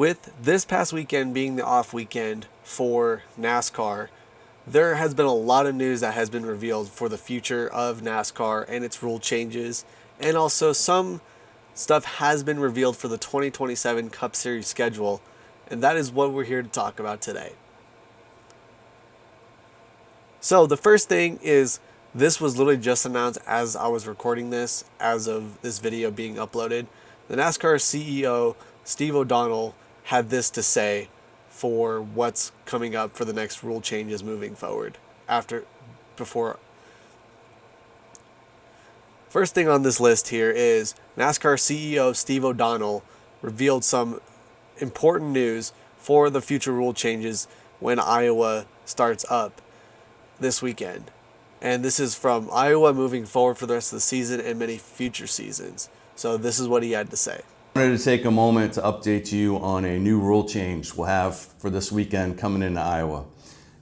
With this past weekend being the off weekend for NASCAR, there has been a lot of news that has been revealed for the future of NASCAR and its rule changes, and also some stuff has been revealed for the 2027 Cup Series schedule, and that is what we're here to talk about today. So the first thing is, this was literally just announced as I was recording this, as of this video being uploaded. The NASCAR CEO, Steve O'Donnell, had this to say for what's coming up for the next rule changes moving forward. First thing on this list here is NASCAR CEO Steve O'Donnell revealed some important news for the future rule changes when Iowa starts up this weekend. And this is from Iowa moving forward for the rest of the season and many future seasons. So this is what he had to say. I wanted to take a moment to update you on a new rule change we'll have for this weekend coming into Iowa.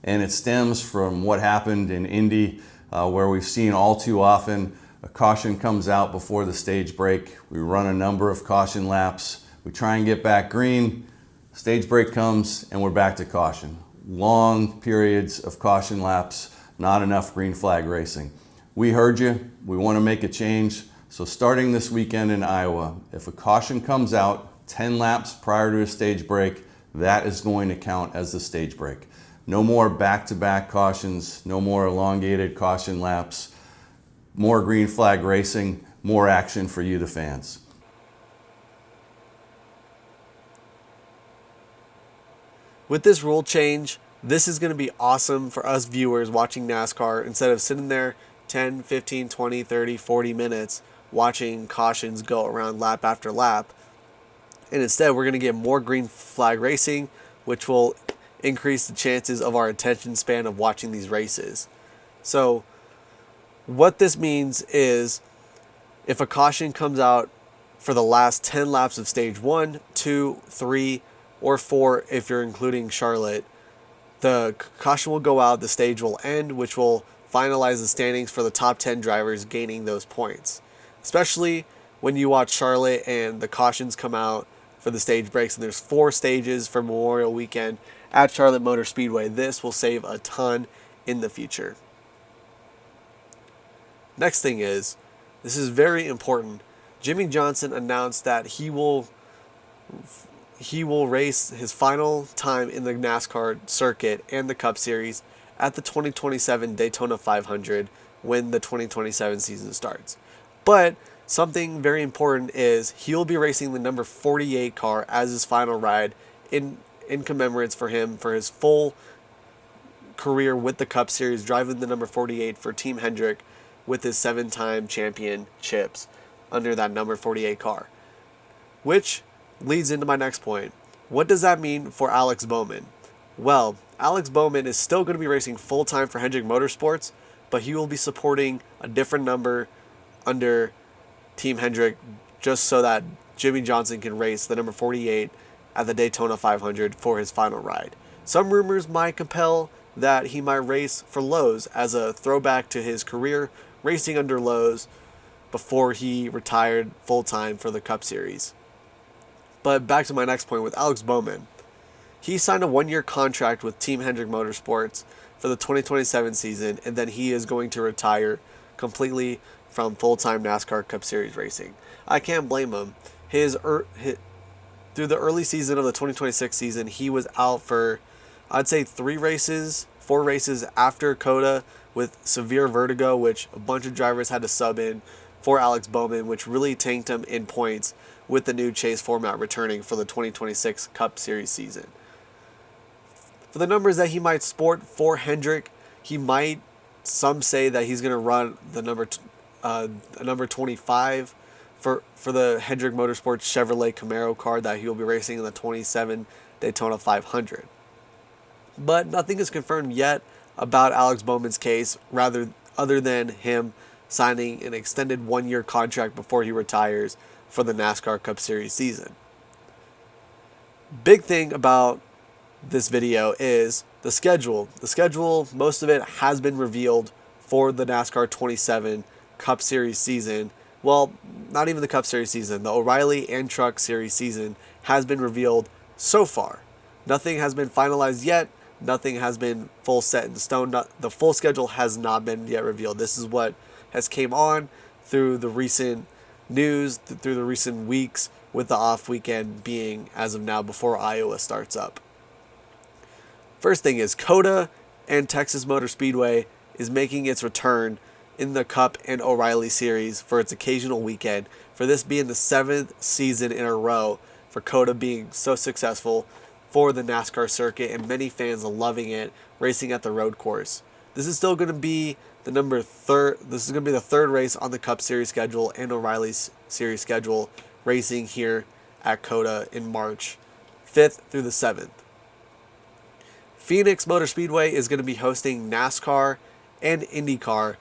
And it stems from what happened in Indy, where we've seen all too often a caution comes out before the stage break. We run a number of caution laps. We try and get back green. Stage break comes and we're back to caution. Long periods of caution laps, not enough green flag racing. We heard you. We want to make a change. So starting this weekend in Iowa, if a caution comes out 10 laps prior to a stage break, that is going to count as the stage break. No more back-to-back cautions, no more elongated caution laps, more green flag racing, more action for you, the fans. With this rule change, this is going to be awesome for us viewers watching NASCAR. Instead of sitting there 10, 15, 20, 30, 40 minutes watching cautions go around lap after lap. And instead, we're going to get more green flag racing, which will increase the chances of our attention span of watching these races. So what this means is, if a caution comes out for the last 10 laps of stage 1, 2, 3, or 4, if you're including Charlotte, the caution will go out, the stage will end, which will finalize the standings for the top 10 drivers gaining those points. Especially when you watch Charlotte and the cautions come out for the stage breaks, and there's 4 stages for Memorial Weekend at Charlotte Motor Speedway. This will save a ton in the future. Next thing is, this is very important. Jimmie Johnson announced that he will race his final time in the NASCAR circuit and the Cup Series at the 2027 Daytona 500 when the 2027 season starts. But something very important is he'll be racing the number 48 car as his final ride in commemorance for him for his full career with the Cup Series, driving the number 48 for Team Hendrick with his 7-time championships under that number 48 car. Which leads into my next point. What does that mean for Alex Bowman? Well, Alex Bowman is still going to be racing full-time for Hendrick Motorsports, but he will be supporting a different number under Team Hendrick, just so that Jimmie Johnson can race the number 48 at the Daytona 500 for his final ride. Some rumors might compel that he might race for Lowe's as a throwback to his career racing under Lowe's before he retired full-time for the Cup Series. But back to my next point with Alex Bowman. He signed a 1-year contract with Team Hendrick Motorsports for the 2027 season, and then he is going to retire completely from full-time NASCAR Cup Series racing. I can't blame him. Through the early season of the 2026 season, he was out for, I'd say, 4 races after COTA with severe vertigo, which a bunch of drivers had to sub in for Alex Bowman, which really tanked him in points with the new chase format returning for the 2026 Cup Series season. For the numbers that he might sport for Hendrick, some say that he's going to run the number 25 for the Hendrick Motorsports Chevrolet Camaro car that he will be racing in the 27 Daytona 500. But nothing is confirmed yet about Alex Bowman's case, other than him signing an extended 1-year contract before he retires for the NASCAR Cup Series season. Big thing about this video is the schedule. The schedule, most of it has been revealed for the NASCAR 27 Cup Series season. Well, not even the Cup Series season. The O'Reilly and Truck Series season has been revealed so far. Nothing has been finalized yet. Nothing has been full set in stone. The full schedule has not been yet revealed. This is what has came on through the recent news, through the recent weeks, with the off weekend being as of now before Iowa starts up. First thing is COTA and Texas Motor Speedway is making its return in the Cup and O'Reilly Series for its occasional weekend, for this being the 7th season in a row for COTA being so successful for the NASCAR circuit, and many fans loving it, racing at the road course. This is still going to be This is going to be the third race on the Cup Series schedule and O'Reilly's Series schedule, racing here at COTA in March 5th through the 7th. Phoenix Motor Speedway is going to be hosting NASCAR and IndyCar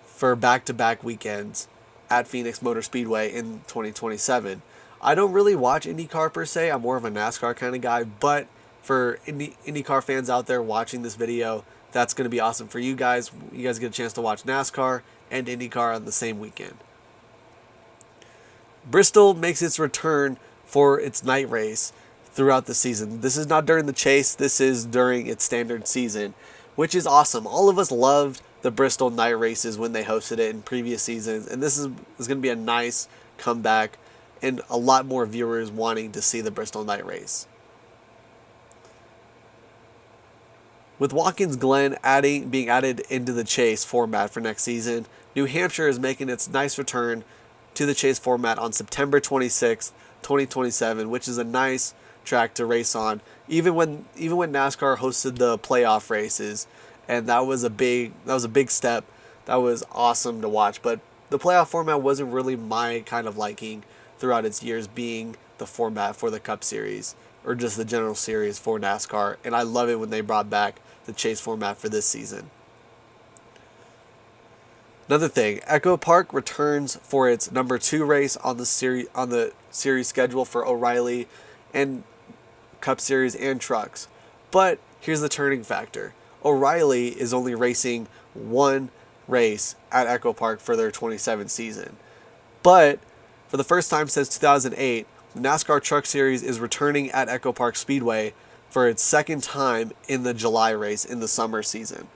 for back-to-back weekends at Phoenix Motor Speedway in 2027. I don't really watch IndyCar per se. I'm more of a NASCAR kind of guy, but for IndyCar fans out there watching this video, that's going to be awesome for you guys. You guys get a chance to watch NASCAR and IndyCar on the same weekend. Bristol makes its return for its night race throughout the season. This is not during the chase. This is during its standard season, which is awesome. All of us loved the Bristol night races when they hosted it in previous seasons, and this is going to be a nice comeback and a lot more viewers wanting to see the Bristol night race. With Watkins Glen being added into the chase format for next season, New Hampshire is making its nice return to the chase format on September 26th, 2027, which is a nice track to race on. Even when NASCAR hosted the playoff races, and that was a big step. That was awesome to watch. But the playoff format wasn't really my kind of liking throughout its years, being the format for the Cup Series or just the general series for NASCAR. And I love it when they brought back the chase format for this season. Another thing, Echo Park returns for its number 2 race on the series schedule for O'Reilly and Cup Series and trucks. But here's the turning factor. O'Reilly is only racing one race at Echo Park for their 27 season. But for the first time since 2008, the NASCAR Truck Series is returning at Echo Park Speedway for its second time in the July race in the summer season,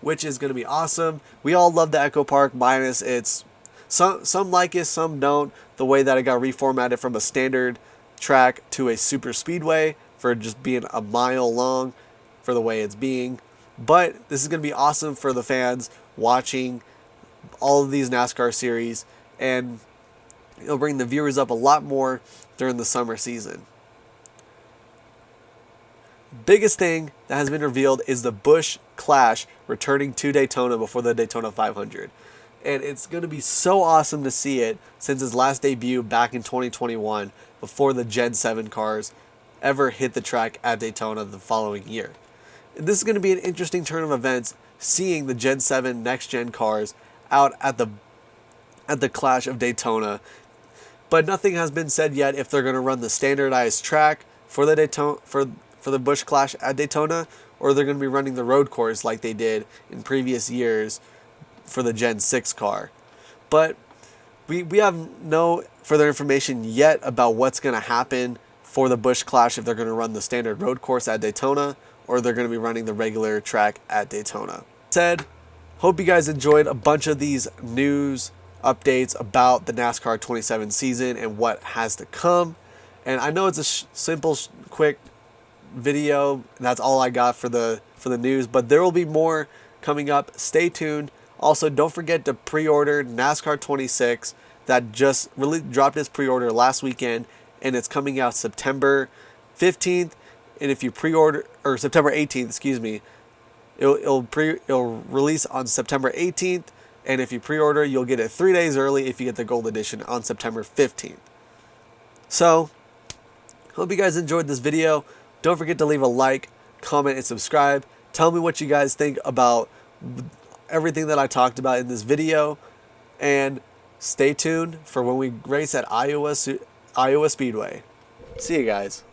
which is going to be awesome. We all love the Echo Park, minus its some like it, some don't. The way that it got reformatted from a standard track to a super speedway for just being a mile long for the way it's being. But this is going to be awesome for the fans watching all of these NASCAR series, and it'll bring the viewers up a lot more during the summer season. Biggest thing that has been revealed is the Busch Clash returning to Daytona before the Daytona 500. And it's going to be so awesome to see it since its last debut back in 2021 before the Gen 7 cars ever hit the track at Daytona the following year. And this is going to be an interesting turn of events, seeing the Gen 7 next-gen cars out at the Clash of Daytona. But nothing has been said yet if they're going to run the standardized track for the Daytona for the Busch Clash at Daytona, or they're going to be running the road course like they did in previous years for the Gen 6 car. But we have no further information yet about what's going to happen for the Busch Clash, if they're going to run the standard road course at Daytona or they're going to be running the regular track at Daytona. Said, hope you guys enjoyed a bunch of these news updates about the NASCAR 27 season and what has to come. And I know it's a simple, quick video. That's all I got for the news, but there will be more coming up. Stay tuned. Also, don't forget to pre-order NASCAR 26 that just really dropped its pre-order last weekend, and it's coming out September 15th. And if you pre-order, or September 18th, excuse me, it'll release on September 18th. And if you pre-order, you'll get it 3 days early if you get the gold edition on September 15th. So, hope you guys enjoyed this video. Don't forget to leave a like, comment, and subscribe. Tell me what you guys think about everything that I talked about in this video. And stay tuned for when we race at Iowa Speedway. See you guys.